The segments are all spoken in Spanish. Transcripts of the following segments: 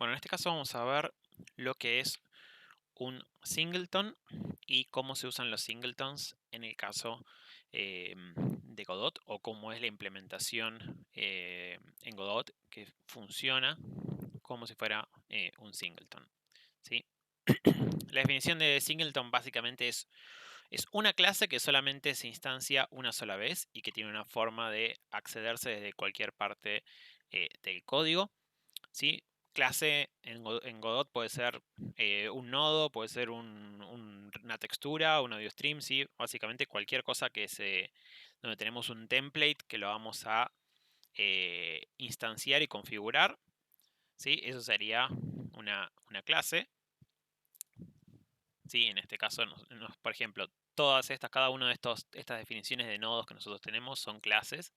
Bueno, en este caso vamos a ver lo que es un singleton y cómo se usan los singletons en el caso de Godot o cómo es la implementación en Godot que funciona como si fuera un singleton. ¿Sí? La definición de singleton básicamente es una clase que solamente se instancia una sola vez y que tiene una forma de accederse desde cualquier parte del código. ¿Sí? Clase en Godot puede ser un nodo, puede ser una textura, un audio stream, ¿sí? Básicamente cualquier cosa donde tenemos un template que lo vamos a instanciar y configurar, ¿sí? Eso sería una clase. ¿Sí? En este caso, por ejemplo, cada una de estas definiciones de nodos que nosotros tenemos son clases,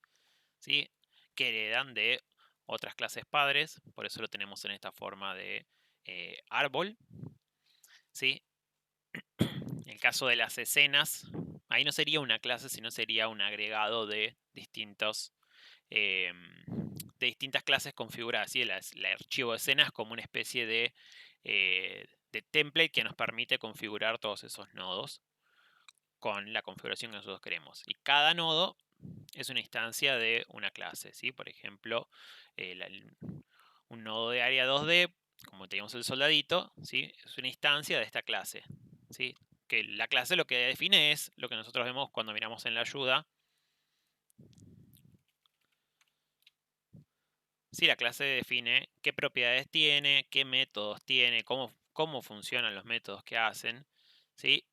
¿sí? Que heredan de otras clases padres, por eso lo tenemos en esta forma de árbol, ¿sí? En el caso de las escenas, ahí no sería una clase, sino sería un agregado de distintas clases configuradas, ¿sí? El archivo de escenas como una especie de template que nos permite configurar todos esos nodos con la configuración que nosotros queremos. Y cada nodo es una instancia de una clase, ¿sí? Por ejemplo, un nodo de área 2D, como teníamos el soldadito, ¿sí? Es una instancia de esta clase, ¿sí? Que la clase lo que define es lo que nosotros vemos cuando miramos en la ayuda. Sí, la clase define qué propiedades tiene, qué métodos tiene, cómo funcionan los métodos que hacen, ¿sí?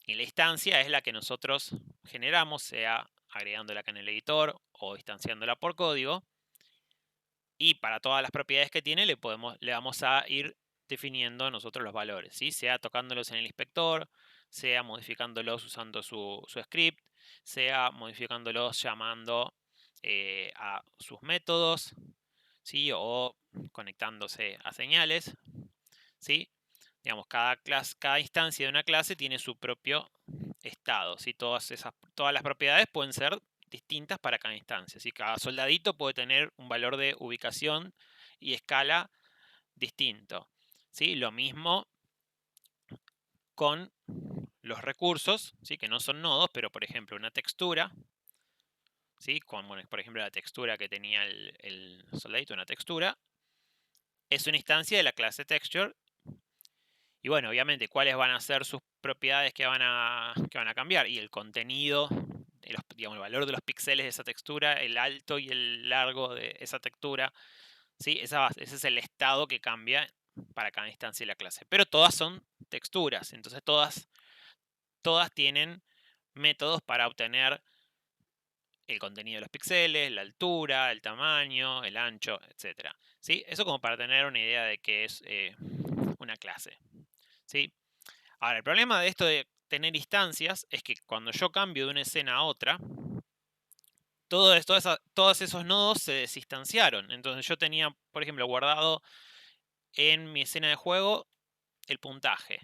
Y la instancia es la que nosotros generamos, sea agregándola acá en el editor o instanciándola por código. Y para todas las propiedades que tiene le vamos a ir definiendo nosotros los valores, ¿sí? Sea tocándolos en el inspector, sea modificándolos usando su script, sea modificándolos llamando a sus métodos, ¿sí? O conectándose a señales, ¿sí? Digamos, cada instancia de una clase tiene su propio estado, ¿sí? Todas las propiedades pueden ser distintas para cada instancia, ¿sí? Cada soldadito puede tener un valor de ubicación y escala distinto, ¿sí? Lo mismo con los recursos, ¿sí? Que no son nodos, pero por ejemplo una textura, ¿sí? Como por ejemplo la textura que tenía el soldadito, una textura, es una instancia de la clase texture. Y bueno, obviamente, ¿cuáles van a ser sus propiedades que van a cambiar? Y el contenido, digamos, el valor de los píxeles de esa textura, el alto y el largo de esa textura, ¿sí? Ese es el estado que cambia para cada instancia de la clase. Pero todas son texturas, entonces todas tienen métodos para obtener el contenido de los píxeles, la altura, el tamaño, el ancho, etc. ¿Sí? Eso como para tener una idea de qué es una clase. ¿Sí? Ahora, el problema de esto de tener instancias es que cuando yo cambio de una escena a otra, todos esos nodos se desinstanciaron. Entonces yo tenía, por ejemplo, guardado en mi escena de juego el puntaje.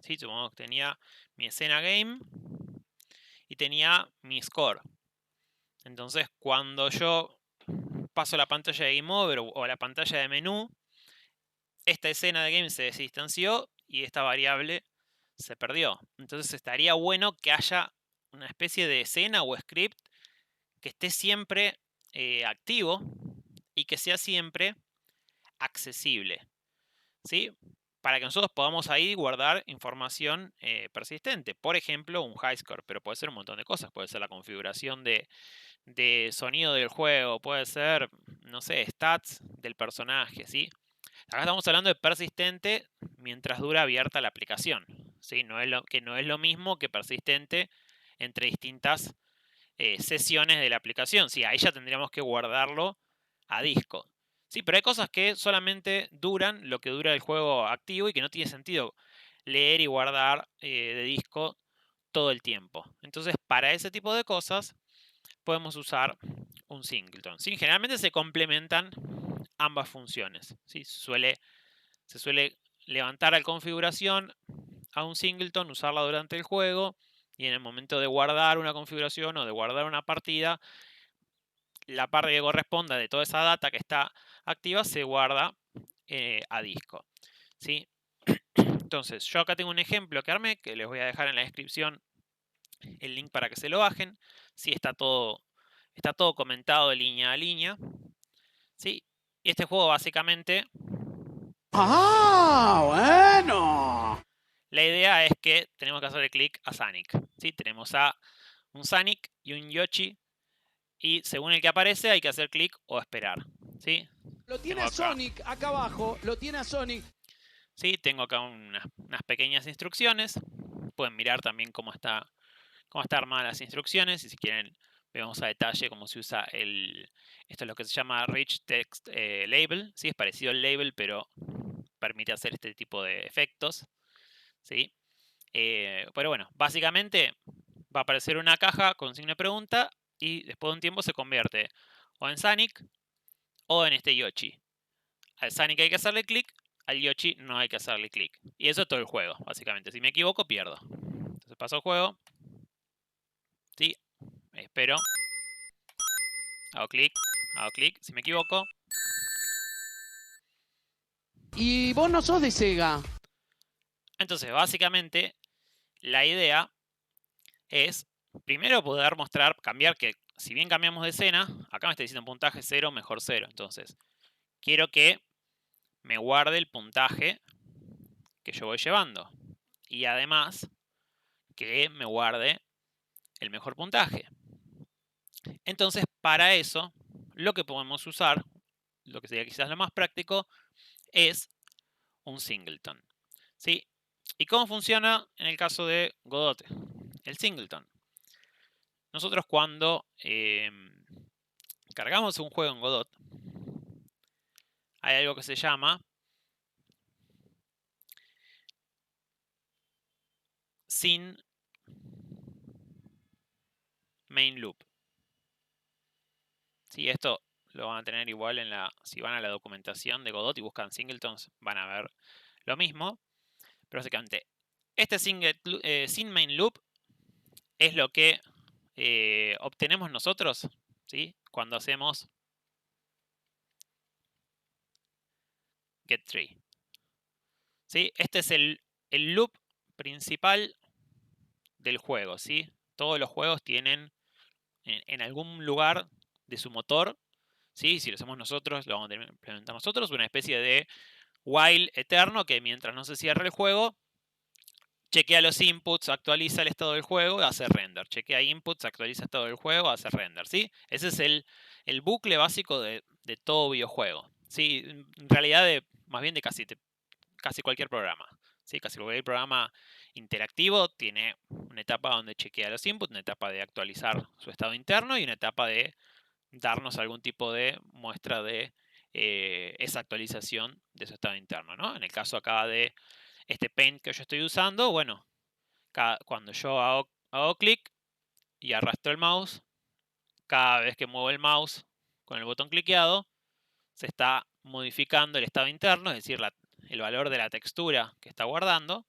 ¿Sí? Supongamos que tenía mi escena game y tenía mi score. Entonces, cuando yo paso a la pantalla de Game Over o a la pantalla de menú, esta escena de game se desinstanció y esta variable se perdió. Entonces estaría bueno que haya una especie de escena o script que esté siempre activo y que sea siempre accesible, ¿sí? Para que nosotros podamos ahí guardar información persistente. Por ejemplo, un high score, pero puede ser un montón de cosas. Puede ser la configuración de sonido del juego, puede ser, no sé, stats del personaje, ¿sí? Acá estamos hablando de persistente mientras dura abierta la aplicación, ¿sí? No es lo mismo que persistente entre distintas sesiones de la aplicación. Sí, ahí ya tendríamos que guardarlo a disco. Sí, pero hay cosas que solamente duran lo que dura el juego activo y que no tiene sentido leer y guardar de disco todo el tiempo. Entonces, para ese tipo de cosas podemos usar un singleton. ¿Sí? Generalmente se complementan ambas funciones. ¿Sí? Se suele levantar la configuración a un singleton, usarla durante el juego y en el momento de guardar una configuración o de guardar una partida, la parte que corresponda de toda esa data que está activa se guarda a disco, ¿sí? Entonces, yo acá tengo un ejemplo que armé, que les voy a dejar en la descripción el link para que se lo bajen. Sí, está todo comentado de línea a línea, ¿sí? Y este juego básicamente... ¡Ah, bueno! La idea es que tenemos que hacerle clic a Sonic, ¿sí? Tenemos a un Sonic y un Yoshi, y según el que aparece hay que hacer clic o esperar, ¿sí? Lo tiene a Sonic acá abajo, lo tiene a Sonic. Sí, tengo acá unas pequeñas instrucciones. Pueden mirar también cómo está armadas las instrucciones, y si quieren vemos a detalle cómo se usa esto es lo que se llama Rich Text Label, ¿sí? Es parecido al label, pero permite hacer este tipo de efectos, ¿sí? Pero bueno, básicamente va a aparecer una caja con signo de pregunta y después de un tiempo se convierte o en Sonic o en este Yoshi. Al Sonic hay que hacerle clic, al Yoshi no hay que hacerle clic. Y eso es todo el juego, básicamente. Si me equivoco, pierdo. Entonces paso al juego. Sí, espero. Hago clic, si me equivoco. Y vos no sos de Sega. Entonces, básicamente, la idea es primero poder mostrar, cambiar, que si bien cambiamos de escena, acá me está diciendo puntaje 0, mejor 0. Entonces, quiero que me guarde el puntaje que yo voy llevando. Y además, que me guarde el mejor puntaje. Entonces, para eso, lo que podemos usar, lo que sería quizás lo más práctico, es un singleton, ¿sí? ¿Y cómo funciona en el caso de Godot? El singleton. Nosotros cuando cargamos un juego en Godot, hay algo que se llama sin main loop. Sí, esto lo van a tener igual si van a la documentación de Godot y buscan singletons, van a ver lo mismo. Pero básicamente, este sin main loop es lo que obtenemos nosotros, ¿sí? Cuando hacemos getTree. ¿Sí? Este es el loop principal del juego, ¿sí? Todos los juegos tienen en algún lugar de su motor, ¿sí? Si lo hacemos nosotros, lo vamos a implementar nosotros, una especie de while eterno que mientras no se cierre el juego, chequea los inputs, actualiza el estado del juego, hace render. Chequea inputs, actualiza el estado del juego, hace render, ¿sí? Ese es el bucle básico de todo videojuego, ¿sí? En realidad, más bien de casi cualquier programa, ¿sí? Casi cualquier programa interactivo tiene una etapa donde chequea los inputs, una etapa de actualizar su estado interno y una etapa de darnos algún tipo de muestra de esa actualización de su estado interno, ¿no? En el caso acá de este paint que yo estoy usando, bueno, cuando yo hago clic y arrastro el mouse, cada vez que muevo el mouse con el botón cliqueado, se está modificando el estado interno, es decir, el valor de la textura que está guardando,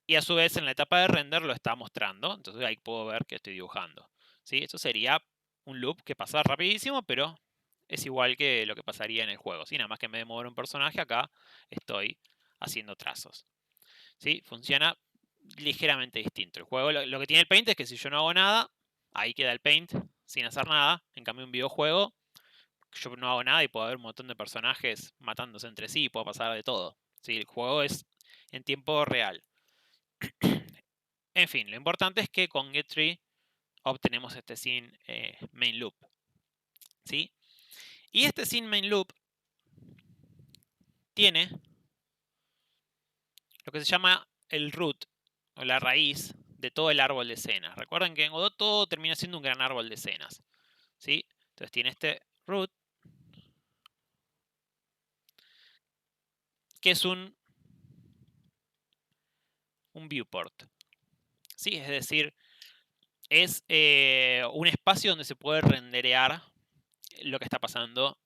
y a su vez en la etapa de render lo está mostrando, entonces ahí puedo ver que estoy dibujando, ¿sí? Esto sería un loop que pasa rapidísimo, pero es igual que lo que pasaría en el juego, ¿sí? Nada más que en vez de mover un personaje, acá estoy haciendo trazos, ¿sí? Funciona ligeramente distinto. El juego, lo que tiene el Paint es que si yo no hago nada, ahí queda el Paint sin hacer nada. En cambio, un videojuego, yo no hago nada y puedo haber un montón de personajes matándose entre sí, puede pasar de todo, ¿sí? El juego es en tiempo real. En fin, lo importante es que con getTree obtenemos este sin main loop, ¿sí? Y este sin main loop tiene lo que se llama el root o la raíz de todo el árbol de escenas. Recuerden que en Godot todo termina siendo un gran árbol de escenas, ¿sí? Entonces tiene este root, que es un viewport, ¿sí? Es decir, es un espacio donde se puede renderear lo que está pasando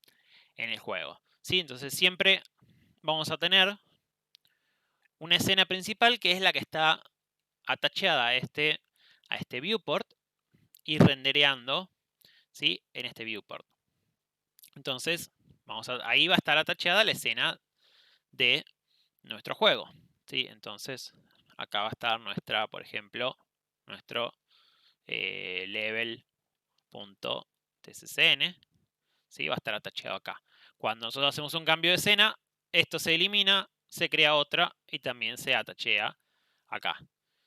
en el juego, ¿sí? Entonces siempre vamos a tener una escena principal que es la que está atacheada a este viewport y rendereando, ¿sí? En este viewport. Entonces, ahí va a estar atacheada la escena de nuestro juego, ¿sí? Entonces, acá va a estar nuestra, por ejemplo, nuestro level.tccn, ¿sí? Va a estar atacheado acá. Cuando nosotros hacemos un cambio de escena, esto se elimina, se crea otra y también se atachea acá,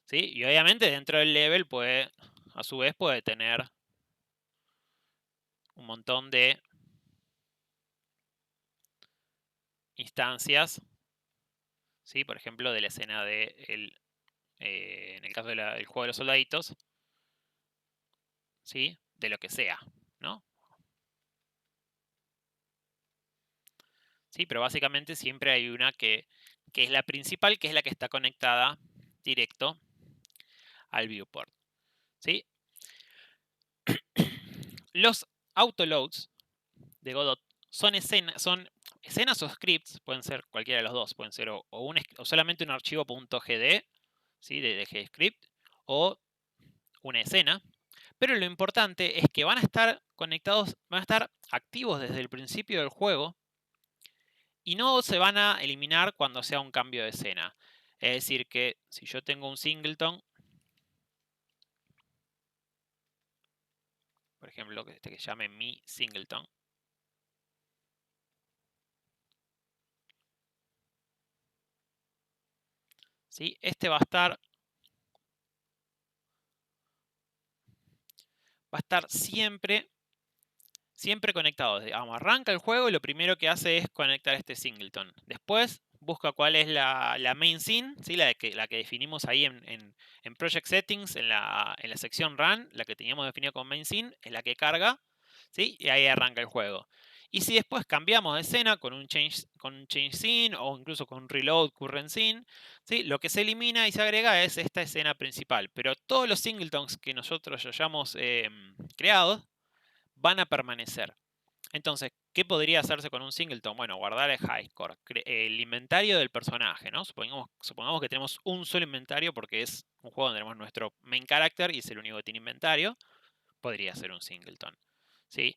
¿sí? Y obviamente dentro del level puede, a su vez, puede tener un montón de instancias, ¿sí? Por ejemplo, de la escena de en el caso del juego de los soldaditos, ¿sí? De lo que sea, ¿no? Sí, pero básicamente siempre hay una que es la principal, que es la que está conectada directo al viewport, ¿sí? Los autoloads de Godot son escenas o scripts, pueden ser cualquiera de los dos, pueden ser o solamente un archivo .gd, ¿sí? de GScript, o una escena, pero lo importante es que van a estar conectados, van a estar activos desde el principio del juego y no se van a eliminar cuando sea un cambio de escena. Es decir, que si yo tengo un singleton, por ejemplo, que se llame mi singleton, ¿sí? Este va a estar siempre conectado. Digamos, arranca el juego y lo primero que hace es conectar este singleton. Después busca cuál es la main scene, ¿sí? la que definimos ahí en Project Settings, en la sección Run, la que teníamos definida como main scene, es la que carga, ¿sí? Y ahí arranca el juego. Y si después cambiamos de escena con un change scene o incluso con un reload current scene, ¿sí? Lo que se elimina y se agrega es esta escena principal. Pero todos los singletons que nosotros hayamos creado van a permanecer. Entonces, ¿qué podría hacerse con un singleton? Bueno, guardar el high score, el inventario del personaje, ¿no? Supongamos que tenemos un solo inventario porque es un juego donde tenemos nuestro main character y es el único que tiene inventario. Podría ser un singleton, ¿sí?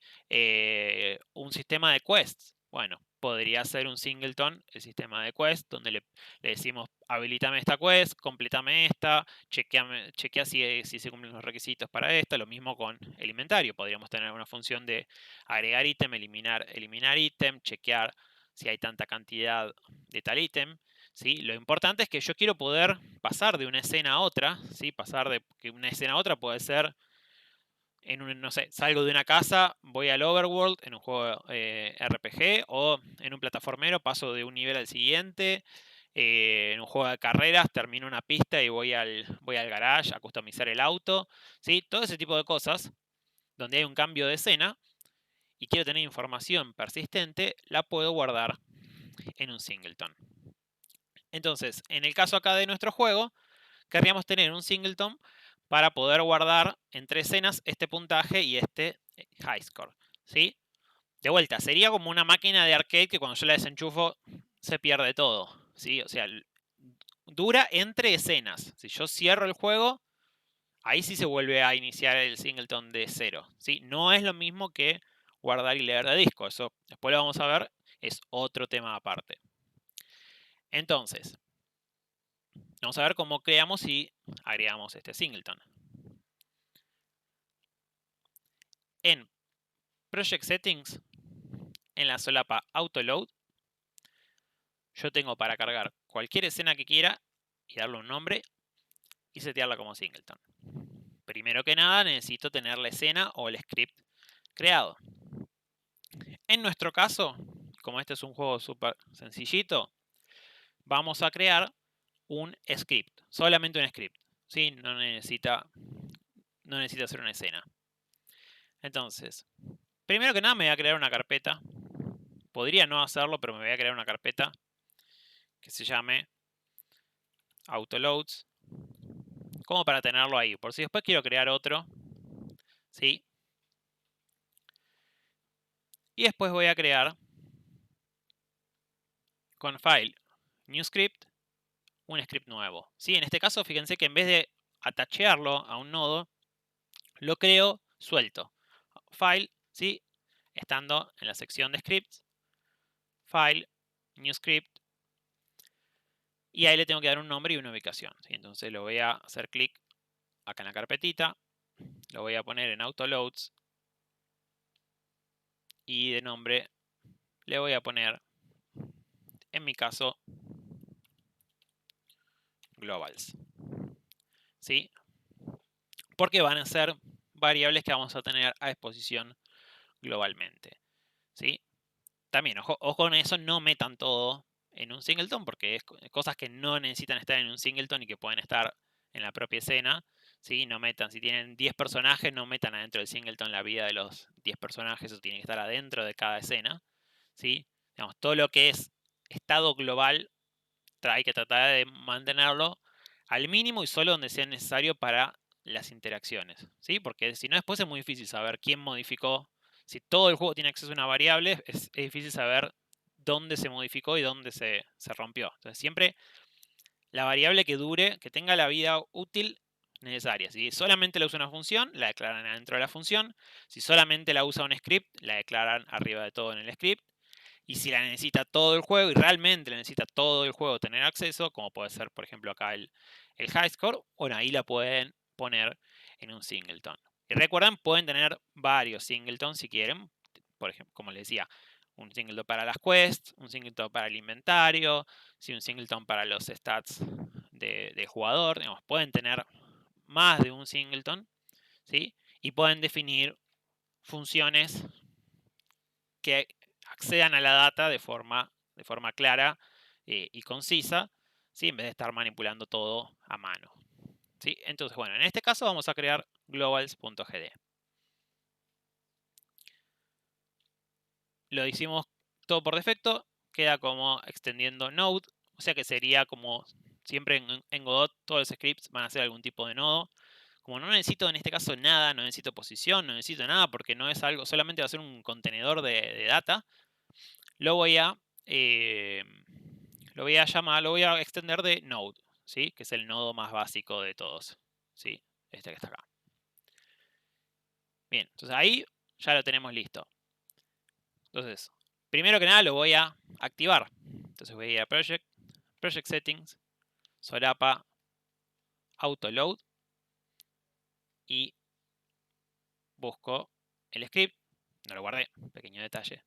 Un sistema de quests. Bueno, podría ser un singleton el sistema de quests donde le decimos habilitame esta quest, completame esta, chequea si se cumplen los requisitos para esta. Lo mismo con el inventario. Podríamos tener una función de agregar ítem, eliminar ítem, chequear si hay tanta cantidad de tal ítem. ¿Sí? Lo importante es que yo quiero poder pasar de una escena a otra, ¿sí? Pasar de que una escena a otra puede ser no sé, salgo de una casa, voy al overworld en un juego RPG o en un plataformero, paso de un nivel al siguiente. En un juego de carreras termino una pista y voy al garage a customizar el auto. ¿Sí? Todo ese tipo de cosas donde hay un cambio de escena y quiero tener información persistente, la puedo guardar en un singleton. Entonces, en el caso acá de nuestro juego, querríamos tener un singleton para poder guardar entre escenas este puntaje y este high score, ¿sí? De vuelta, sería como una máquina de arcade que cuando yo la desenchufo se pierde todo, ¿sí? O sea, dura entre escenas. Si yo cierro el juego, ahí sí se vuelve a iniciar el singleton de cero, ¿sí? No es lo mismo que guardar y leer de disco, eso después lo vamos a ver, es otro tema aparte. Entonces, vamos a ver cómo creamos y agregamos este singleton. En Project Settings, en la solapa Autoload, yo tengo para cargar cualquier escena que quiera y darle un nombre y setearla como singleton. Primero que nada necesito tener la escena o el script creado. En nuestro caso, como este es un juego súper sencillito, vamos a crear un script, solamente un script. ¿Sí? No necesita hacer una escena. Entonces, primero que nada me voy a crear una carpeta. Podría no hacerlo, pero me voy a crear una carpeta que se llame Autoloads, como para tenerlo ahí. Por si después quiero crear otro, ¿sí? Y después voy a crear con File, New Script, un script nuevo. ¿Sí? En este caso, fíjense que en vez de atachearlo a un nodo, lo creo suelto. File, ¿sí? Estando en la sección de scripts, File, New Script, y ahí le tengo que dar un nombre y una ubicación, ¿sí? Entonces lo voy a hacer clic acá en la carpetita, lo voy a poner en Autoloads, y de nombre le voy a poner, en mi caso, globals, ¿sí? Porque van a ser variables que vamos a tener a disposición globalmente, ¿sí? También, ojo con eso, no metan todo en un singleton, porque es cosas que no necesitan estar en un singleton y que pueden estar en la propia escena, ¿sí? No metan, si tienen 10 personajes, no metan adentro del singleton la vida de los 10 personajes, eso tiene que estar adentro de cada escena, ¿sí? Digamos, todo lo que es estado global hay que tratar de mantenerlo al mínimo y solo donde sea necesario para las interacciones, ¿sí? Porque si no, después es muy difícil saber quién modificó. Si todo el juego tiene acceso a una variable, es difícil saber dónde se modificó y dónde se rompió. Entonces, siempre la variable que dure, que tenga la vida útil necesaria. Si solamente la usa una función, la declaran adentro de la función. Si solamente la usa un script, la declaran arriba de todo en el script. Y si la necesita todo el juego, y realmente la necesita todo el juego tener acceso, como puede ser, por ejemplo, acá el high score, bueno, ahí la pueden poner en un singleton. Y recuerden, pueden tener varios singletons si quieren. Por ejemplo, como les decía, un singleton para las quests, un singleton para el inventario, un singleton para los stats de jugador. Digamos, pueden tener más de un singleton, ¿sí? Y pueden definir funciones que accedan a la data de forma clara y concisa, ¿sí? En vez de estar manipulando todo a mano, ¿sí? Entonces, bueno, en este caso vamos a crear globals.gd. Lo hicimos todo por defecto, queda como extendiendo node, o sea que sería como siempre en Godot todos los scripts van a ser algún tipo de nodo. Como no necesito en este caso nada, no necesito posición, no necesito nada porque no es algo, solamente va a ser un contenedor de data, lo voy a llamar, lo voy a extender de node, ¿sí? Que es el nodo más básico de todos, ¿sí? Este que está acá. Bien, entonces ahí ya lo tenemos listo. Entonces, primero que nada lo voy a activar. Entonces voy a ir a Project Settings, solapa, Autoload y busco el script. No lo guardé, pequeño detalle.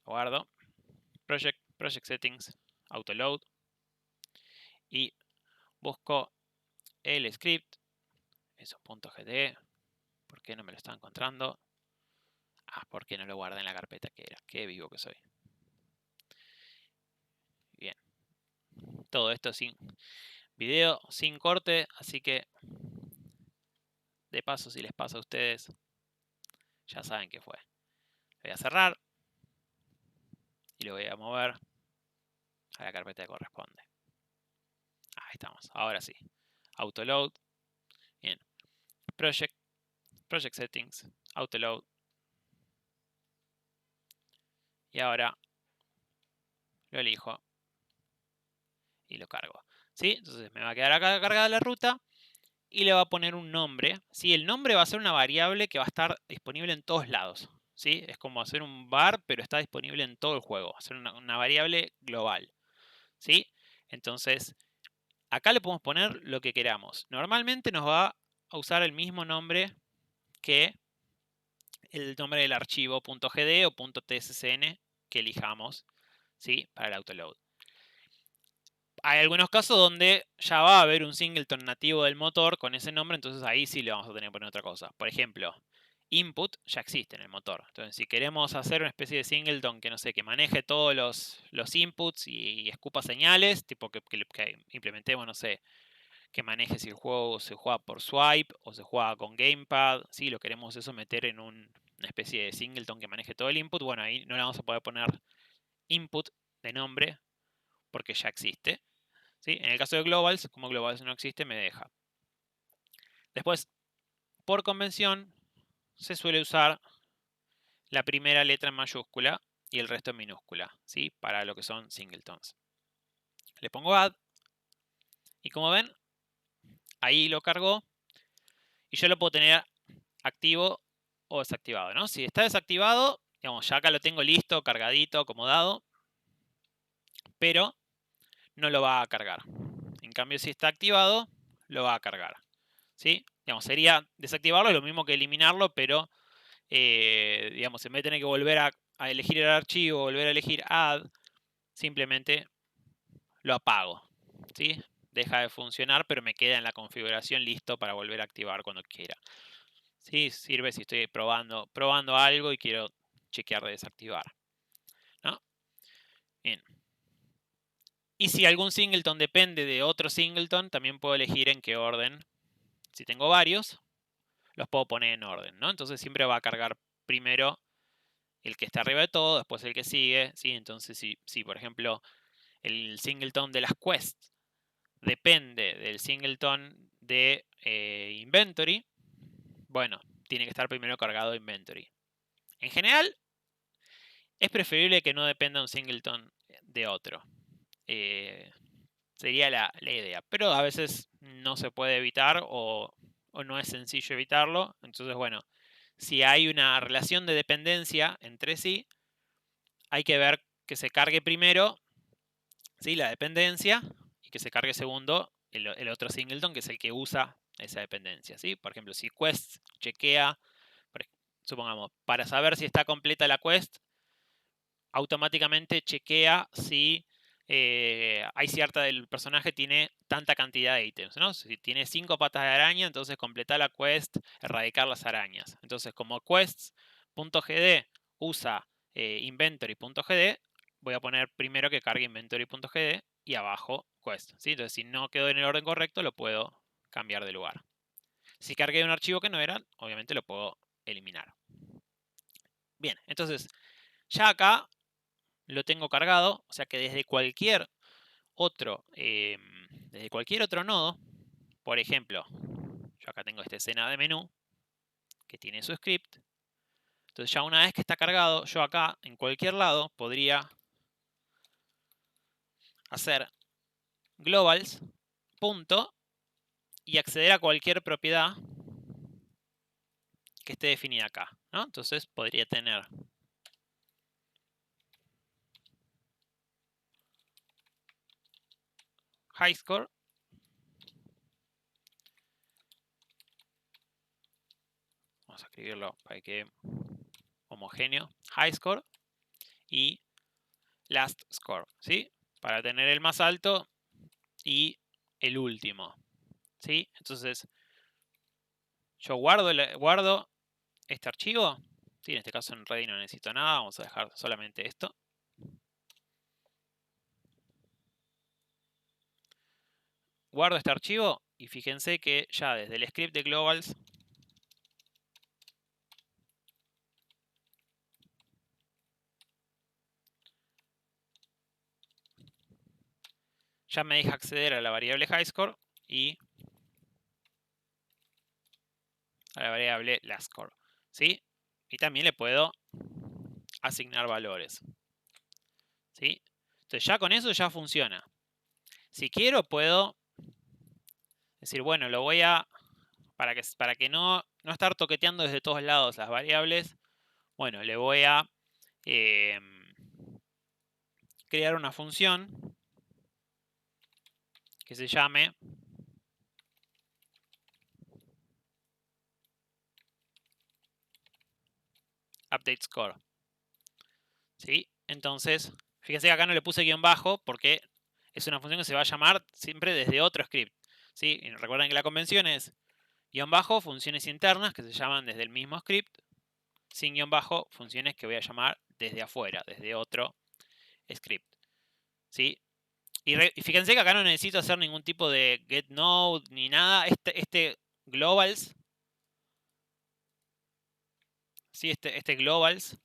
Lo guardo. Project Settings, Autoload y busco el script. Eso.gd. ¿Por qué no me lo está encontrando? Ah, ¿por qué no lo guardé en la carpeta que era? Qué vivo que soy. Bien. Todo esto sin video, sin corte, así que de paso, si les pasa a ustedes, ya saben qué fue. Lo voy a cerrar y lo voy a mover a la carpeta que corresponde. Ahí estamos, ahora sí. Autoload. Bien. Project Settings, Autoload. Y ahora lo elijo y lo cargo. ¿Sí? Entonces me va a quedar acá cargada la ruta y le va a poner un nombre. ¿Sí? El nombre va a ser una variable que va a estar disponible en todos lados. ¿Sí? Es como hacer un var, pero está disponible en todo el juego. Va a ser una variable global. ¿Sí? Entonces, acá le podemos poner lo que queramos. Normalmente nos va a usar el mismo nombre que el nombre del archivo .gd o .tscn que elijamos, ¿sí? Para el autoload. Hay algunos casos donde ya va a haber un singleton nativo del motor con ese nombre, entonces ahí sí le vamos a tener que poner otra cosa. Por ejemplo, input ya existe en el motor. Entonces, si queremos hacer una especie de singleton que no sé, que maneje todos los inputs y escupa señales, tipo que implementemos, no sé, que maneje si el juego se juega por swipe o se juega con gamepad, si lo queremos eso meter en una especie de singleton que maneje todo el input, bueno, ahí no le vamos a poder poner input de nombre porque ya existe. ¿Sí? En el caso de globals, como globals no existe, me deja. Después, por convención, se suele usar la primera letra en mayúscula y el resto en minúscula, ¿sí? Para lo que son singletons. Le pongo add y como ven, ahí lo cargó y yo lo puedo tener activo o desactivado, ¿no? Si está desactivado, Digamos, ya acá lo tengo listo, cargadito, acomodado, pero no lo va a cargar. En cambio, si está activado, lo va a cargar. ¿Sí? Digamos, sería desactivarlo, lo mismo que eliminarlo, pero digamos, en vez de tener que volver a elegir el archivo, volver a elegir add, simplemente lo apago. ¿Sí? Deja de funcionar, pero me queda en la configuración listo para volver a activar cuando quiera. ¿Sí? Sirve si estoy probando algo y quiero chequear de desactivar. ¿No? Bien. Y si algún singleton depende de otro singleton, también puedo elegir en qué orden. Si tengo varios, los puedo poner en orden, ¿no? Entonces siempre va a cargar primero el que está arriba de todo, después el que sigue, ¿sí? Entonces si por ejemplo el singleton de las quests depende del singleton de inventory, bueno, tiene que estar primero cargado inventory. En general, es preferible que no dependa un singleton de otro. Sería la idea. Pero a veces no se puede evitar o no es sencillo evitarlo. Entonces, bueno, si hay una relación de dependencia entre sí, hay que ver que se cargue primero, ¿sí?, la dependencia y que se cargue segundo el otro singleton, que es el que usa esa dependencia. ¿Sí? Por ejemplo, si quest chequea, supongamos, para saber si está completa la quest, automáticamente chequea si hay cierta del personaje tiene tanta cantidad de ítems, ¿no? Si tiene 5 patas de araña, entonces completar la quest, erradicar las arañas. Entonces, como quests.gd usa inventory.gd, voy a poner primero que cargue inventory.gd y abajo quest, ¿sí? Entonces, si no quedó en el orden correcto, lo puedo cambiar de lugar. Si cargué un archivo que no era, obviamente lo puedo eliminar. Bien, entonces, ya acá lo tengo cargado, o sea que desde cualquier otro nodo, por ejemplo, yo acá tengo esta escena de menú que tiene su script. Entonces ya una vez que está cargado, yo acá en cualquier lado podría hacer globals punto y acceder a cualquier propiedad que esté definida acá, ¿no? Entonces podría tener highscore, vamos a escribirlo para que quede homogéneo, highscore y last score, ¿sí? Para tener el más alto y el último, ¿sí? Entonces, yo guardo este archivo, ¿sí? En este caso en Ready no necesito nada, vamos a dejar solamente esto. Guardo este archivo y fíjense que ya desde el script de globals ya me deja acceder a la variable highscore y a la variable lastScore, ¿sí? Y también le puedo asignar valores, ¿sí? Entonces ya con eso ya funciona. Si quiero puedo decir, bueno, lo voy a, para que no estar toqueteando desde todos lados las variables, bueno, le voy a crear una función que se llame updateScore, ¿sí? Entonces, fíjense que acá no le puse guión bajo porque es una función que se va a llamar siempre desde otro script, ¿sí? Y recuerden que la convención es guión bajo, funciones internas que se llaman desde el mismo script, sin guión bajo, funciones que voy a llamar desde afuera, desde otro script, ¿sí? Y fíjense que acá no necesito hacer ningún tipo de getNode ni nada. Este globals, ¿sí? Este globals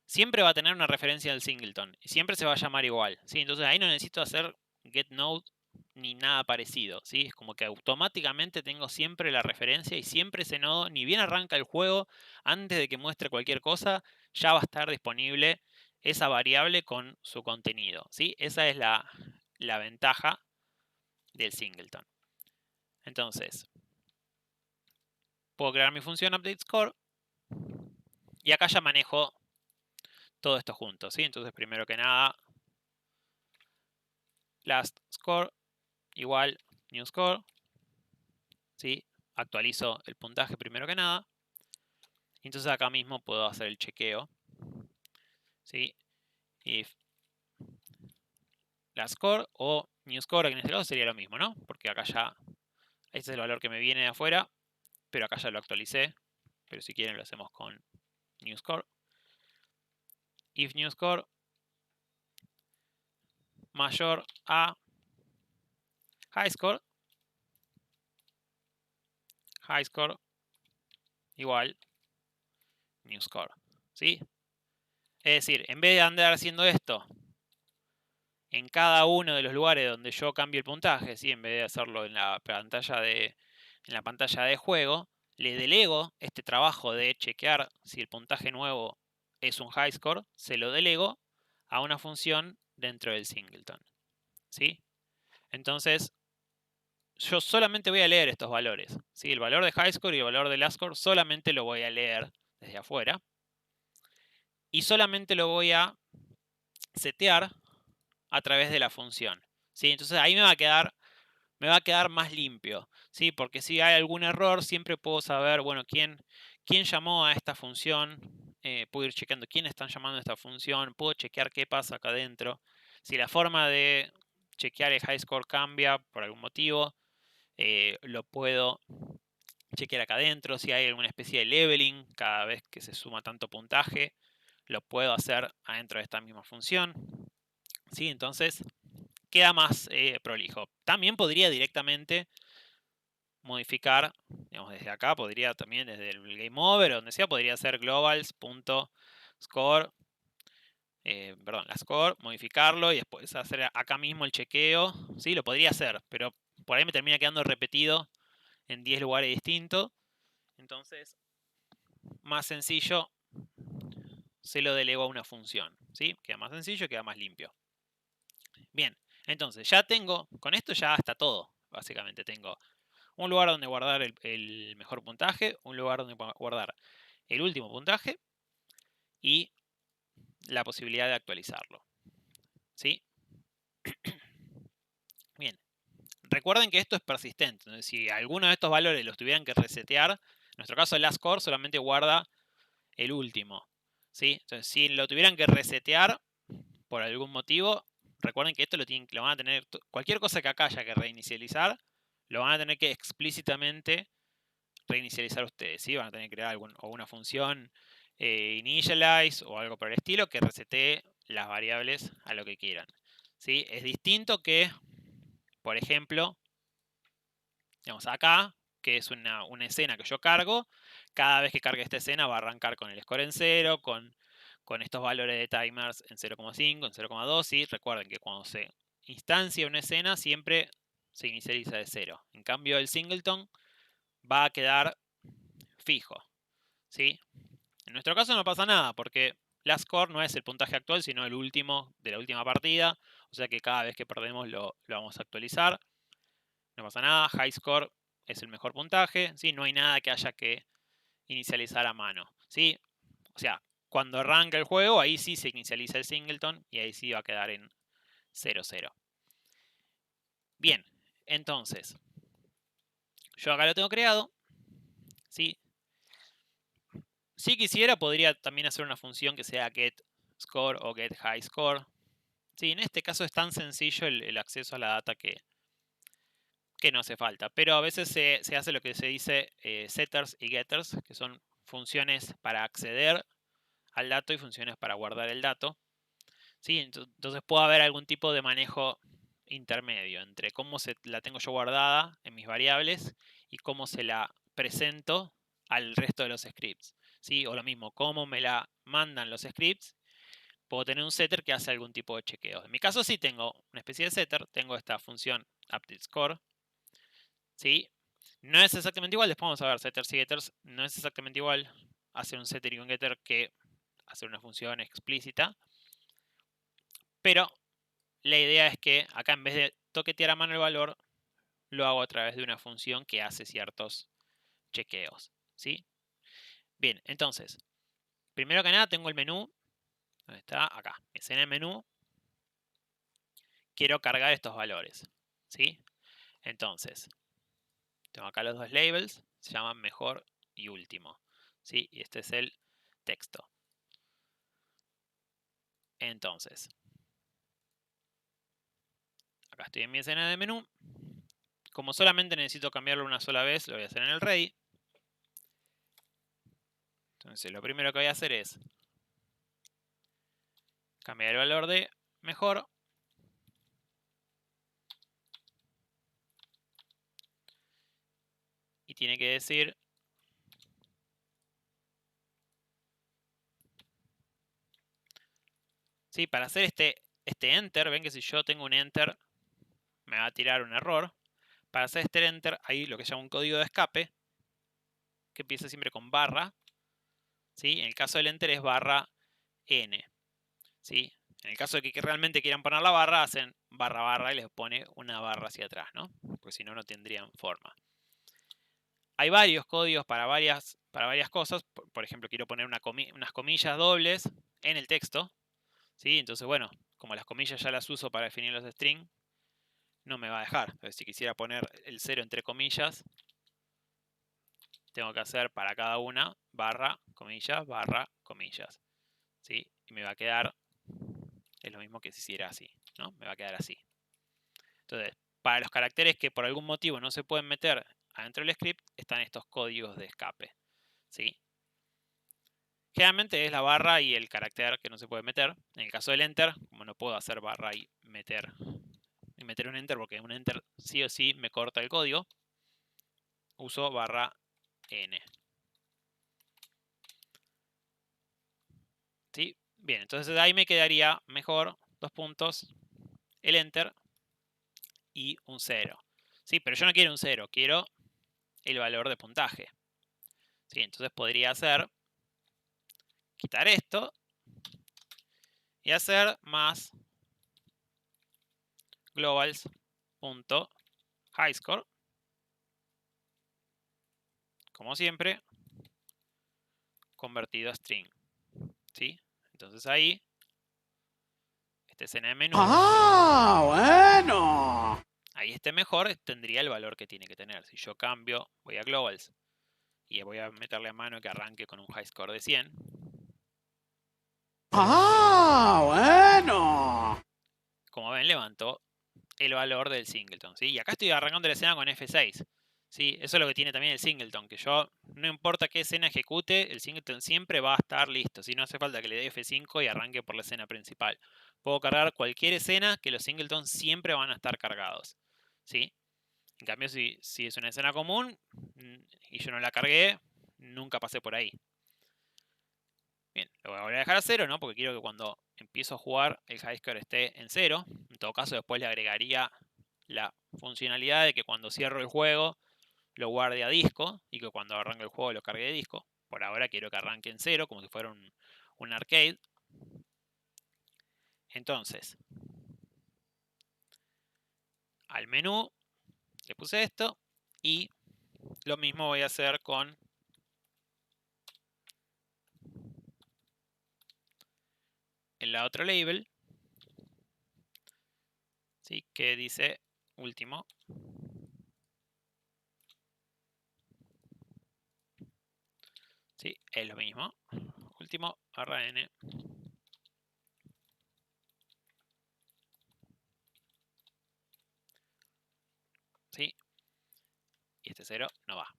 siempre va a tener una referencia al singleton y siempre se va a llamar igual, ¿sí? Entonces ahí no necesito hacer getNode ni nada parecido, ¿sí? Es como que automáticamente tengo siempre la referencia y siempre ese nodo, ni bien arranca el juego, antes de que muestre cualquier cosa, ya va a estar disponible esa variable con su contenido, ¿sí? Esa es la ventaja del singleton. Entonces, puedo crear mi función updateScore y acá ya manejo todo esto junto, ¿sí? Entonces, primero que nada, last score igual new score, ¿sí? Actualizo el puntaje primero que nada. Entonces acá mismo puedo hacer el chequeo, ¿sí? If last score o new score, en este caso sería lo mismo, ¿no? Porque acá ya, este es el valor que me viene de afuera, pero acá ya lo actualicé. Pero si quieren lo hacemos con new score. If new score mayor a high score igual new score, ¿sí? Es decir, en vez de andar haciendo esto en cada uno de los lugares donde yo cambio el puntaje, ¿sí? En vez de hacerlo en la pantalla de juego, le delego este trabajo de chequear si el puntaje nuevo es un high score, se lo delego a una función dentro del singleton, ¿sí? Entonces, yo solamente voy a leer estos valores, ¿sí? El valor de high score y el valor de last score solamente lo voy a leer desde afuera y solamente lo voy a setear a través de la función, ¿sí? Entonces ahí me va a quedar más limpio, ¿sí? Porque si hay algún error, siempre puedo saber, bueno, quién llamó a esta función, puedo ir chequeando quién están llamando a esta función, puedo chequear qué pasa acá adentro. Si la forma de chequear el high score cambia por algún motivo, lo puedo chequear acá adentro. Si hay alguna especie de leveling cada vez que se suma tanto puntaje, lo puedo hacer adentro de esta misma función, ¿sí? Entonces queda más prolijo. También podría directamente modificar, digamos, desde acá, podría también desde el game over, donde sea, podría hacer globals.score, la score, modificarlo y después hacer acá mismo el chequeo. Sí, lo podría hacer, pero por ahí me termina quedando repetido en 10 lugares distintos. Entonces, más sencillo, se lo delego a una función, ¿sí? Queda más sencillo, queda más limpio. Bien, entonces ya tengo, con esto ya está todo, básicamente tengo un lugar donde guardar el mejor puntaje, un lugar donde guardar el último puntaje y la posibilidad de actualizarlo, ¿sí? Bien, recuerden que esto es persistente, entonces si alguno de estos valores los tuvieran que resetear, en nuestro caso el last score solamente guarda el último, ¿sí? Entonces si lo tuvieran que resetear por algún motivo, recuerden que esto lo van a tener, cualquier cosa que acá haya que reinicializar, lo van a tener que explícitamente reinicializar ustedes, ¿sí? Van a tener que crear una función initialize o algo por el estilo que resetee las variables a lo que quieran, ¿sí? Es distinto que, por ejemplo, digamos acá, que es una escena que yo cargo, cada vez que cargue esta escena va a arrancar con el score en 0, con estos valores de timers en 0,5, en 0,2, ¿sí? Recuerden que cuando se instancia una escena siempre se inicializa de 0. En cambio el singleton va a quedar fijo, ¿sí? En nuestro caso no pasa nada porque last score no es el puntaje actual, sino el último de la última partida. O sea que cada vez que perdemos lo vamos a actualizar. No pasa nada. High score es el mejor puntaje, ¿sí? No hay nada que haya que inicializar a mano, ¿sí? O sea, cuando arranca el juego, ahí sí se inicializa el singleton y ahí sí va a quedar en 0,0. Bien, entonces, yo acá lo tengo creado, ¿sí? Si quisiera, podría también hacer una función que sea getScore o getHighScore. Sí, en este caso es tan sencillo el acceso a la data que no hace falta. Pero a veces se hace lo que se dice setters y getters, que son funciones para acceder al dato y funciones para guardar el dato. ¿Sí? Entonces puede haber algún tipo de manejo intermedio entre cómo la tengo yo guardada en mis variables y cómo se la presento al resto de los scripts, ¿sí? O lo mismo, cómo me la mandan los scripts. Puedo tener un setter que hace algún tipo de chequeo. En mi caso sí tengo una especie de setter, tengo esta función updateScore, ¿sí? No es exactamente igual, después vamos a ver setters y getters, no es exactamente igual hacer un setter y un getter que hacer una función explícita, pero la idea es que acá en vez de toquetear a mano el valor, lo hago a través de una función que hace ciertos chequeos, ¿sí? Bien, entonces, primero que nada tengo el menú, ¿Dónde está? Acá. Mi escena de menú. Quiero cargar estos valores. ¿Sí? Entonces, tengo acá los dos labels. Se llaman mejor y último. ¿Sí? Y este es el texto. Entonces, acá estoy en mi escena de menú. Como solamente necesito cambiarlo una sola vez, lo voy a hacer en el ready. Entonces, lo primero que voy a hacer es cambiar el valor de mejor. Y tiene que decir ¿sí? Para hacer este enter, ven que si yo tengo un enter, me va a tirar un error. Para hacer este enter, hay lo que se llama un código de escape, que empieza siempre con barra. ¿Sí? En el caso del enter es barra n. ¿Sí? En el caso de que realmente quieran poner la barra, hacen barra barra y les pone una barra hacia atrás, ¿no? Porque si no, no tendrían forma. Hay varios códigos para varias cosas. Por ejemplo, quiero poner unas comillas dobles en el texto. ¿Sí? Entonces, bueno, como las comillas ya las uso para definir los strings, no me va a dejar. Entonces, si quisiera poner el 0 entre comillas, tengo que hacer para cada una barra, comillas. ¿Sí? Y me va a quedar, es lo mismo que si hiciera así, ¿no? Me va a quedar así. Entonces, para los caracteres que por algún motivo no se pueden meter adentro del script, están estos códigos de escape. ¿Sí? Generalmente es la barra y el carácter que no se puede meter. En el caso del enter, como no puedo hacer barra y meter un enter porque un enter sí o sí me corta el código, uso barra n. ¿Sí? Bien, entonces ahí me quedaría mejor, dos puntos, el enter y un 0. ¿Sí? Pero yo no quiero un 0, quiero el valor de puntaje. ¿Sí? Entonces podría hacer, quitar esto y hacer más globals.highscore. Como siempre, convertido a string. ¿Sí? Entonces ahí, este escena de menú. ¡Ah, bueno! Ahí este mejor tendría el valor que tiene que tener. Si yo cambio, voy a globals y voy a meterle a mano que arranque con un high score de 100. ¡Ah, bueno! Como ven, levantó el valor del singleton. ¿Sí? Y acá estoy arrancando la escena con F6. ¿Sí? Eso es lo que tiene también el singleton, que yo, no importa qué escena ejecute, el singleton siempre va a estar listo. Si no hace falta que le dé F5 y arranque por la escena principal. Puedo cargar cualquier escena que los singletons siempre van a estar cargados. ¿Sí? En cambio, si es una escena común y yo no la cargué, nunca pasé por ahí. Bien, lo voy a volver a dejar a 0, ¿no? Porque quiero que cuando empiezo a jugar el high score esté en 0. En todo caso, después le agregaría la funcionalidad de que cuando cierro el juego lo guarde a disco y que cuando arranque el juego lo cargue de disco. Por ahora quiero que arranque en 0, como si fuera un arcade. Entonces, al menú le puse esto y lo mismo voy a hacer con la otra label, ¿sí? Que dice último. ¿Sí? Es lo mismo. Último barra n. ¿Sí? Y este 0 no va.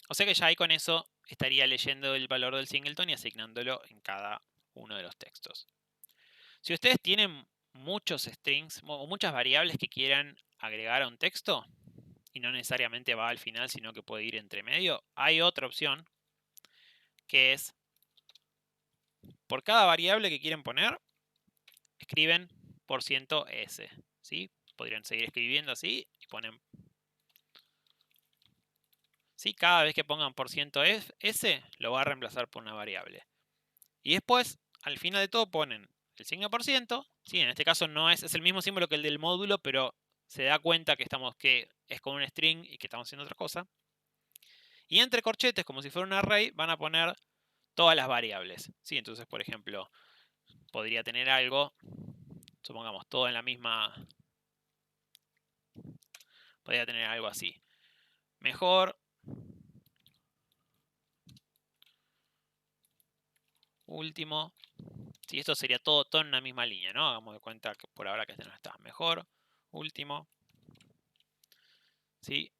O sea que ya ahí con eso estaría leyendo el valor del singleton y asignándolo en cada uno de los textos. Si ustedes tienen muchos strings o muchas variables que quieran agregar a un texto y no necesariamente va al final, sino que puede ir entre medio, hay otra opción que es por cada variable que quieren poner, escriben %s. ¿Sí? Podrían seguir escribiendo así y ponen. ¿Sí? Cada vez que pongan %s, lo va a reemplazar por una variable. Y después, al final de todo, ponen el signo por ciento. ¿Sí? En este caso no es el mismo símbolo que el del módulo, pero se da cuenta que es con un string y que estamos haciendo otra cosa. Y entre corchetes, como si fuera un array, van a poner todas las variables. ¿Sí? Entonces, por ejemplo, podría tener algo, supongamos todo en la misma, podría tener algo así. Mejor, último. Sí, esto sería todo en una misma línea, ¿no? Hagamos de cuenta que por ahora que este no está. Mejor, último. ¿Sí?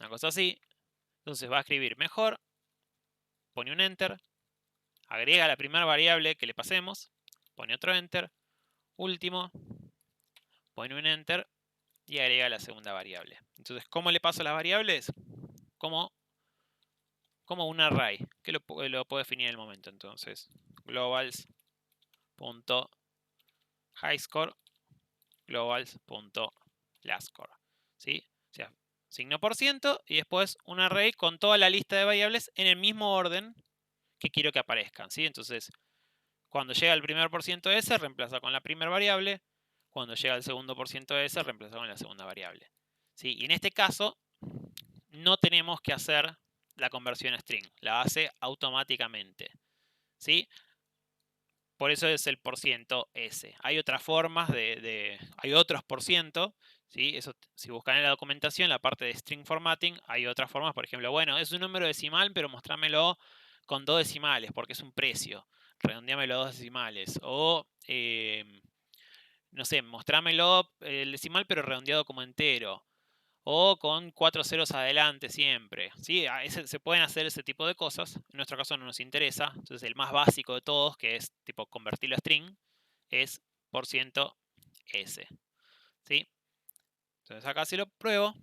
Una cosa así. Entonces va a escribir mejor, pone un enter, agrega la primera variable que le pasemos, pone otro enter, último, pone un enter y agrega la segunda variable. Entonces, ¿cómo le paso las variables? Como un array, que lo puedo definir en el momento. Entonces, globals.highscore, globals.lastscore. ¿Sí? O sea, signo por ciento y después un array con toda la lista de variables en el mismo orden que quiero que aparezcan. ¿Sí? Entonces, cuando llega el primer por ciento S, reemplaza con la primera variable. Cuando llega el segundo por ciento S, reemplaza con la segunda variable. ¿Sí? Y en este caso, no tenemos que hacer la conversión a string. La hace automáticamente. ¿Sí? Por eso es el porciento S. Hay otras formas hay otros por ciento. ¿Sí? Eso, si buscan en la documentación, la parte de string formatting, hay otras formas. Por ejemplo, bueno, es un número decimal, pero mostrámelo con 2 decimales, porque es un precio. Redondeámelo a 2 decimales. O, no sé, mostrámelo el decimal, pero redondeado como entero. O con 4 ceros adelante siempre. ¿Sí? Se pueden hacer ese tipo de cosas. En nuestro caso no nos interesa. Entonces el más básico de todos, que es tipo convertirlo a string, es %s. ¿Sí? Entonces acá si lo pruebo.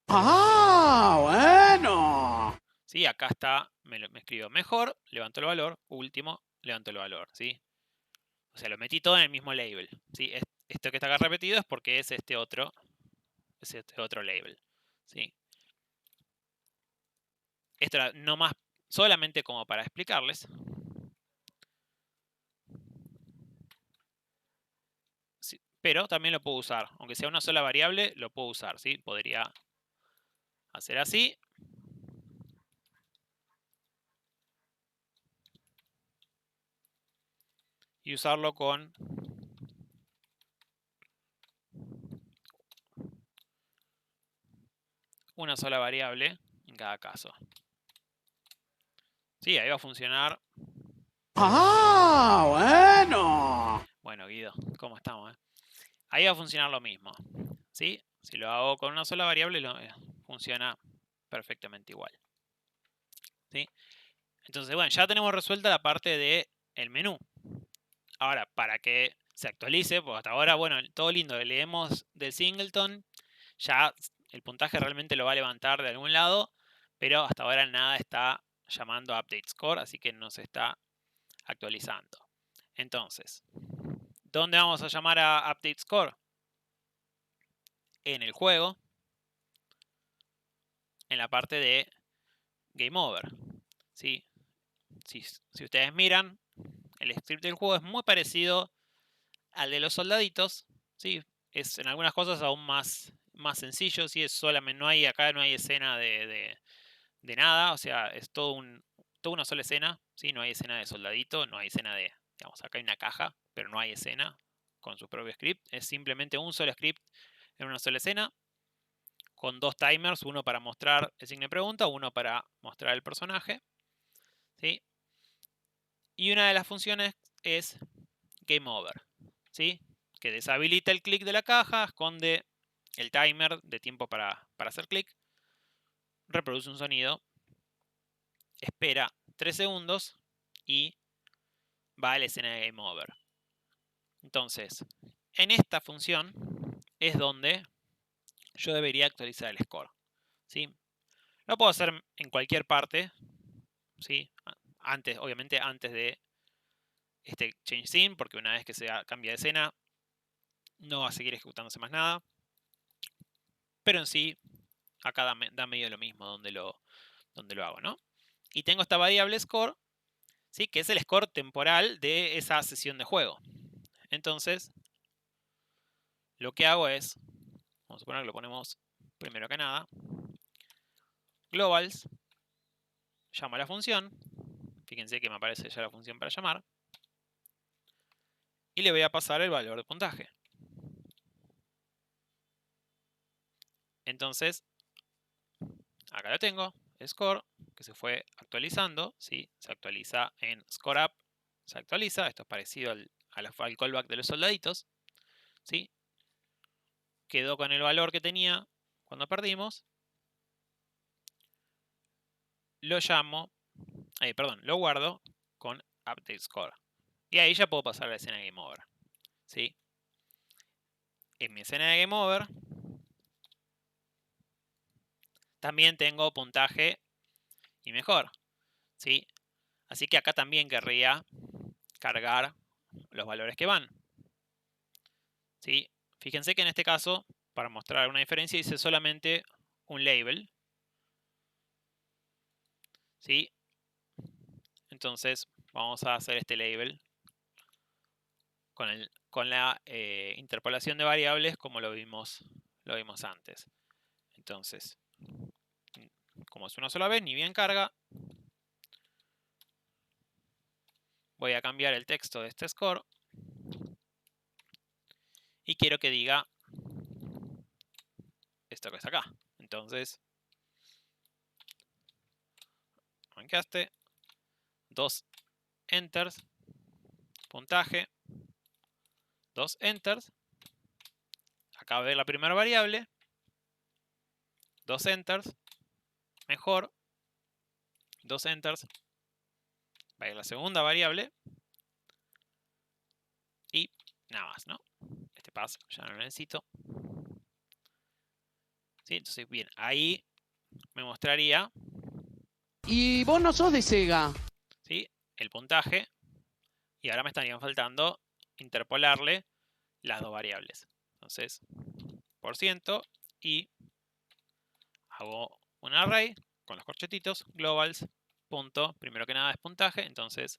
¡Ah, bueno! ¿Sí? Acá está, me escribo mejor, levanto el valor, último, levanto el valor. ¿Sí? O sea, lo metí todo en el mismo label. ¿Sí? Esto que está acá repetido es porque es este otro label. ¿Sí? Esto era no más solamente como para explicarles. Sí, pero también lo puedo usar. Aunque sea una sola variable, lo puedo usar. ¿Sí? Podría hacer así. Y usarlo con una sola variable en cada caso. Sí, ahí va a funcionar. ¡Ah, bueno! Bueno, Guido, ¿cómo estamos? Ahí va a funcionar lo mismo. ¿Sí? Si lo hago con una sola variable, funciona perfectamente igual. ¿Sí? Entonces, bueno, ya tenemos resuelta la parte del menú. Ahora, para que se actualice, pues hasta ahora, bueno, todo lindo, leemos del singleton, ya el puntaje realmente lo va a levantar de algún lado, pero hasta ahora nada está llamando a update score, así que no se está actualizando. Entonces, ¿dónde vamos a llamar a update score? En el juego, en la parte de game over. ¿Sí? Si ustedes miran, el script del juego es muy parecido al de los soldaditos. ¿Sí? Es en algunas cosas aún más sencillo. ¿Sí? Es solamente, acá no hay escena de nada, o sea, es toda una sola escena. ¿Sí? No hay escena de soldadito, no hay escena digamos, acá hay una caja, pero no hay escena con su propio script. Es simplemente un solo script en una sola escena, con 2 timers, uno para mostrar el signo de pregunta, uno para mostrar el personaje. ¿Sí? Y una de las funciones es game over. ¿Sí? Que deshabilita el clic de la caja, esconde el timer de tiempo para hacer clic, reproduce un sonido, espera 3 segundos y va a la escena de game over. Entonces, en esta función es donde yo debería actualizar el score. ¿Sí? Lo puedo hacer en cualquier parte. ¿Sí? Obviamente antes de este change scene, porque una vez que se cambia de escena, no va a seguir ejecutándose más nada. Pero en sí, acá da medio lo mismo donde lo hago, ¿no? Y tengo esta variable score, ¿sí? Que es el score temporal de esa sesión de juego. Entonces, lo que hago es, vamos a suponer que lo ponemos primero que nada, globals, llamo a la función, fíjense que me aparece ya la función para llamar, y le voy a pasar el valor de puntaje. Entonces, acá lo tengo, score, que se fue actualizando, ¿sí? Se actualiza en score up, se actualiza, esto es parecido al callback de los soldaditos, ¿sí? Quedó con el valor que tenía cuando perdimos. Lo lo guardo con update score. Y ahí ya puedo pasar a la escena de Game Over, ¿sí? En mi escena de Game Over también tengo puntaje y mejor, ¿sí? Así que acá también querría cargar los valores que van, ¿sí? Fíjense que en este caso, para mostrar una diferencia, hice solamente un label, ¿sí? Entonces vamos a hacer este label con la interpolación de variables como lo vimos antes. Entonces, como es una sola vez, ni bien carga, voy a cambiar el texto de este score y quiero que diga esto que está acá. Entonces, arrancaste, 2 enters, puntaje, 2 enters, acá ve la primera variable, 2 enters, mejor, 2 enters, va a ir la segunda variable y nada más, ¿no? Este paso ya no lo necesito. ¿Sí? Entonces, bien, ahí me mostraría. Y vos no sos de Sega. ¿Sí? El puntaje. Y ahora me estarían faltando interpolarle las dos variables. Entonces, por ciento y hago un array con los corchetitos, globals, punto, primero que nada es puntaje, entonces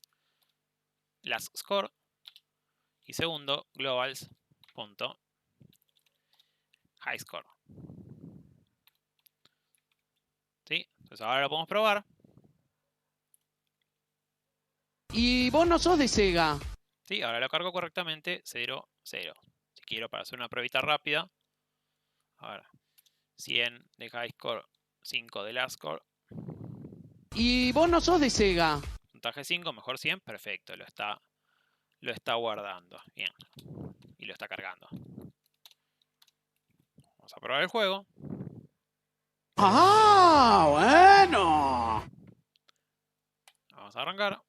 las score y segundo, globals, punto, high score. ¿Sí? Entonces ahora lo podemos probar. Y vos no sos de Sega. ¿Sí? Ahora lo cargo correctamente, 0, 0. Si quiero para hacer una pruebita rápida, ahora 100 de high score, 5 de last score. Y vos no sos de Sega. Puntaje 5, mejor 100, perfecto, lo está guardando. Bien. Y lo está cargando. Vamos a probar el juego. ¡Ah, bueno! Vamos a arrancar.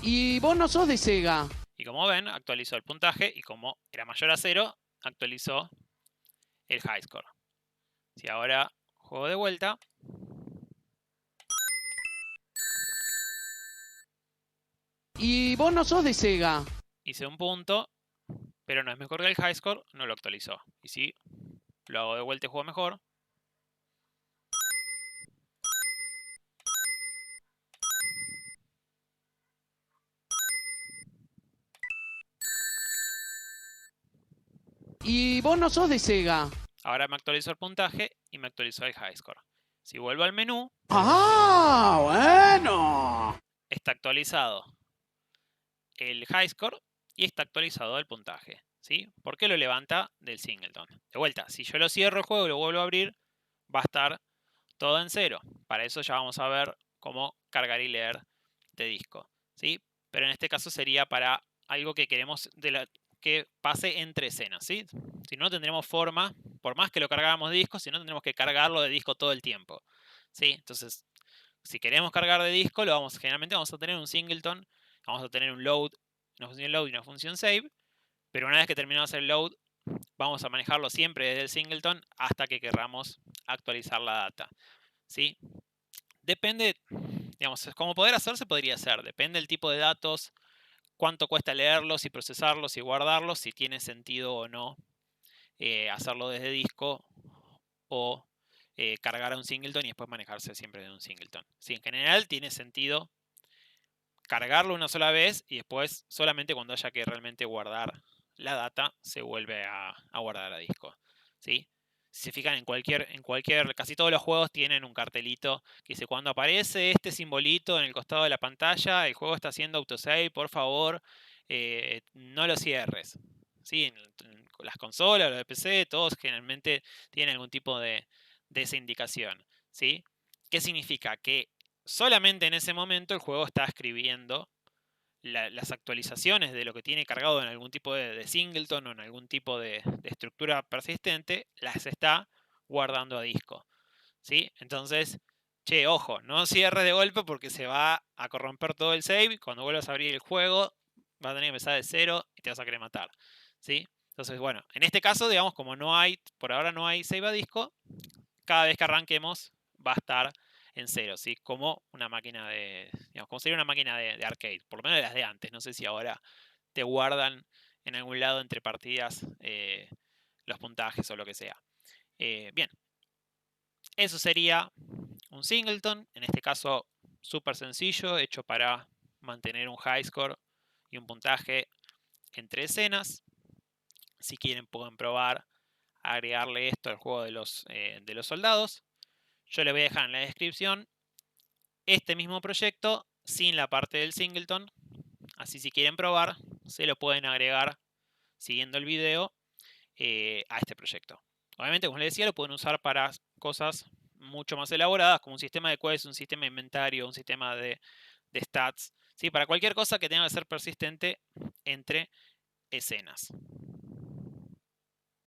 Y vos no sos de Sega. Y como ven, actualizó el puntaje y como era mayor a 0, actualizó el high score. Si ahora juego de vuelta, Y vos no sos de Sega. hice un punto, pero no es mejor que el high score, no lo actualizó. Y si lo hago de vuelta y juego mejor, Y vos no sos de Sega. ahora me actualizó el puntaje y me actualizó el high score. Si vuelvo al menú, ¡Ah, bueno! está actualizado el high score y está actualizado el puntaje. ¿Sí? ¿Por qué lo levanta del singleton? De vuelta, si yo lo cierro el juego y lo vuelvo a abrir, va a estar todo en 0. Para eso ya vamos a ver cómo cargar y leer de disco. ¿Sí? Pero en este caso sería para algo que queremos que pase entre escenas. ¿Sí? Si no, tendremos forma, por más que lo cargáramos de disco, si no, tendremos que cargarlo de disco todo el tiempo. ¿Sí? Entonces, si queremos cargar de disco, generalmente vamos a tener un singleton, vamos a tener un load, una función load y una función save, pero una vez que terminamos el load, vamos a manejarlo siempre desde el singleton hasta que querramos actualizar la data. ¿Sí? Depende, digamos, como poder hacerse podría ser, depende del tipo de datos, cuánto cuesta leerlos y procesarlos y guardarlos, si tiene sentido o no hacerlo desde disco o cargar a un singleton y después manejarse siempre de un singleton. Sí, en general tiene sentido cargarlo una sola vez y después solamente cuando haya que realmente guardar la data se vuelve a guardar a disco. ¿Sí? Si se fijan casi todos los juegos tienen un cartelito que dice cuando aparece este simbolito en el costado de la pantalla, el juego está haciendo autosave, por favor, no lo cierres. ¿Sí? En las consolas, los de PC, todos generalmente tienen algún tipo de esa indicación. ¿Sí? ¿Qué significa? Que solamente en ese momento el juego está escribiendo las actualizaciones de lo que tiene cargado en algún tipo de singleton o en algún tipo de estructura persistente, las está guardando a disco. ¿Sí? Entonces, che, ojo, no cierres de golpe porque se va a corromper todo el save. Cuando vuelvas a abrir el juego, va a tener que empezar de cero y te vas a querer matar. ¿Sí? Entonces, bueno, en este caso, digamos, como por ahora no hay save a disco, cada vez que arranquemos va a estar en cero, ¿sí? Como una máquina digamos, como sería una máquina de arcade, por lo menos de las de antes. No sé si ahora te guardan en algún lado entre partidas los puntajes o lo que sea. Bien, eso sería un singleton, en este caso súper sencillo, hecho para mantener un high score y un puntaje entre escenas. Si quieren pueden probar agregarle esto al juego de los soldados. Yo le voy a dejar en la descripción este mismo proyecto sin la parte del singleton. Así si quieren probar, se lo pueden agregar siguiendo el video a este proyecto. Obviamente, como les decía, lo pueden usar para cosas mucho más elaboradas, como un sistema de quests, un sistema de inventario, un sistema de stats. ¿Sí? Para cualquier cosa que tenga que ser persistente entre escenas.